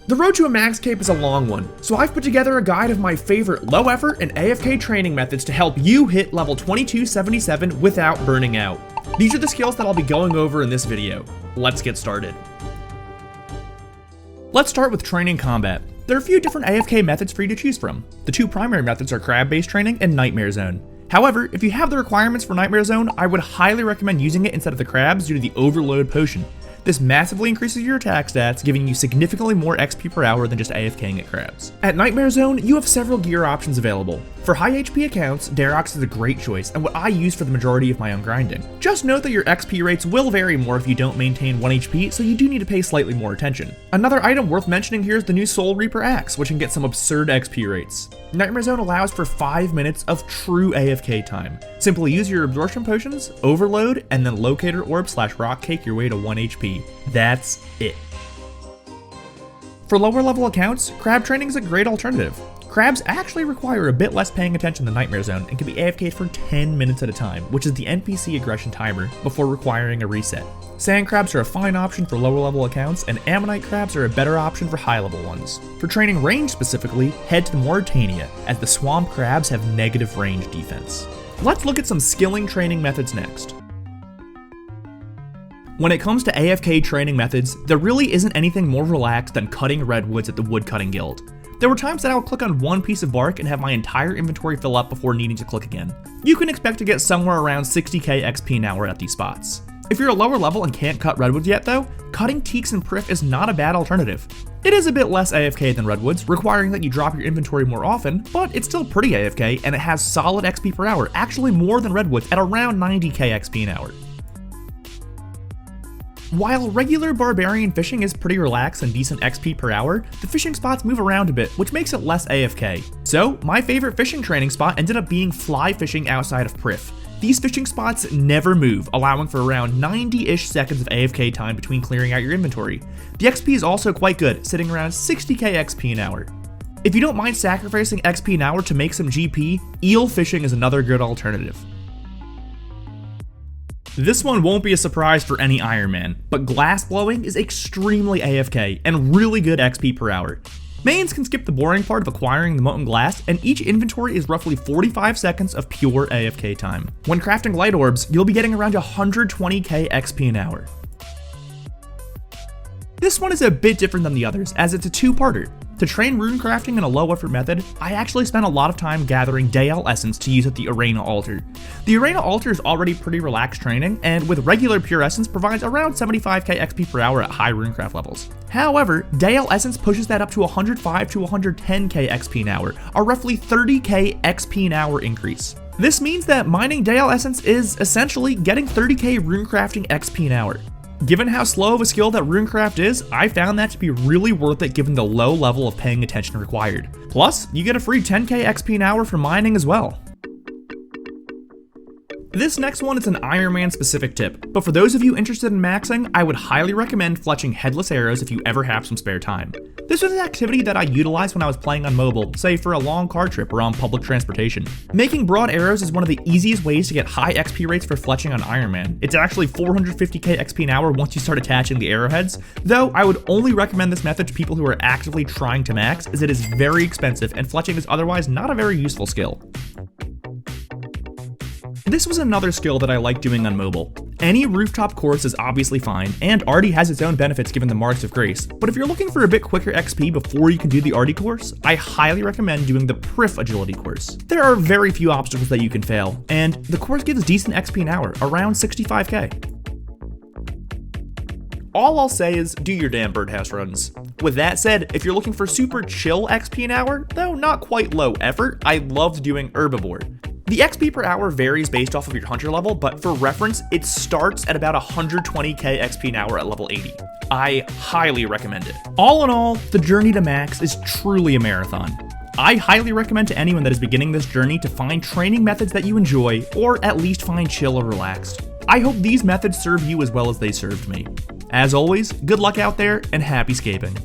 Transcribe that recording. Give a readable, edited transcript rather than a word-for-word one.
The road to a max cape is a long one, so I've put together a guide of my favorite low effort and AFK training methods to help you hit level 2277 without burning out. These are the skills that I'll be going over in this video. Let's get started. Let's start with training combat. There are a few different AFK methods for you to choose from. The two primary methods are crab-based training and nightmare zone. However, if you have the requirements for nightmare zone, I would highly recommend using it instead of the crabs due to the overload potion. This massively increases your attack stats, giving you significantly more XP per hour than just AFKing at crabs. At Nightmare Zone, you have several gear options available. For high HP accounts, Darox is a great choice and what I use for the majority of my own grinding. Just note that your XP rates will vary more if you don't maintain 1 HP, so you do need to pay slightly more attention. Another item worth mentioning here is the new Soul Reaper Axe, which can get some absurd XP rates. Nightmare Zone allows for 5 minutes of true AFK time. Simply use your absorption potions, overload, and then locator orb / rock cake your way to 1 HP. That's it. For lower level accounts, crab training is a great alternative. Crabs actually require a bit less paying attention than Nightmare Zone and can be AFK'd for 10 minutes at a time, which is the NPC aggression timer, before requiring a reset. Sand crabs are a fine option for lower level accounts, and ammonite crabs are a better option for high level ones. For training range specifically, head to Mauritania, as the swamp crabs have negative range defense. Let's look at some skilling training methods next. When it comes to AFK training methods, there really isn't anything more relaxed than cutting redwoods at the Woodcutting Guild. There were times that I would click on one piece of bark and have my entire inventory fill up before needing to click again. You can expect to get somewhere around 60k XP an hour at these spots. If you're a lower level and can't cut redwoods yet though, cutting teaks and priff is not a bad alternative. It is a bit less AFK than redwoods, requiring that you drop your inventory more often, but it's still pretty AFK and it has solid XP per hour, actually more than redwoods at around 90k XP an hour. While regular barbarian fishing is pretty relaxed and decent XP per hour, the fishing spots move around a bit, which makes it less AFK. So, my favorite fishing training spot ended up being fly fishing outside of Priff. These fishing spots never move, allowing for around 90-ish seconds of AFK time between clearing out your inventory. The XP is also quite good, sitting around 60k XP an hour. If you don't mind sacrificing XP an hour to make some GP, eel fishing is another good alternative. This one won't be a surprise for any Ironman, but glass blowing is extremely AFK and really good XP per hour. Mains can skip the boring part of acquiring the molten glass, and each inventory is roughly 45 seconds of pure AFK time. When crafting light orbs, you'll be getting around 120k XP an hour. This one is a bit different than the others, as it's a two-parter. To train rune crafting in a low effort method, I actually spent a lot of time gathering Dale Essence to use at the Arena Altar. The Arena Altar is already pretty relaxed training, and with regular Pure Essence provides around 75k XP per hour at high runecraft levels. However, Dale Essence pushes that up to 105 to 110k XP an hour, a roughly 30k XP an hour increase. This means that mining Dale Essence is essentially getting 30k runecrafting XP an hour. Given how slow of a skill that runecraft is, I found that to be really worth it given the low level of paying attention required. Plus, you get a free 10k XP an hour for mining as well. This next one is an Ironman specific tip, but for those of you interested in maxing, I would highly recommend fletching headless arrows if you ever have some spare time. This was an activity that I utilized when I was playing on mobile, say for a long car trip or on public transportation. Making broad arrows is one of the easiest ways to get high XP rates for fletching on Ironman. It's actually 450k XP an hour once you start attaching the arrowheads, though I would only recommend this method to people who are actively trying to max, as it is very expensive and fletching is otherwise not a very useful skill. This was another skill that I like doing on mobile. Any rooftop course is obviously fine, and Arty has its own benefits given the Marks of Grace, but if you're looking for a bit quicker XP before you can do the Arty course, I highly recommend doing the Priff agility course. There are very few obstacles that you can fail, and the course gives decent XP an hour, around 65k. All I'll say is do your damn birdhouse runs. With that said, if you're looking for super chill XP an hour, though not quite low effort, I loved doing Herbivore. The XP per hour varies based off of your hunter level, but for reference, it starts at about 120k XP an hour at level 80. I highly recommend it. All in all, the journey to max is truly a marathon. I highly recommend to anyone that is beginning this journey to find training methods that you enjoy, or at least find chill or relaxed. I hope these methods serve you as well as they served me. As always, good luck out there and happy scaping.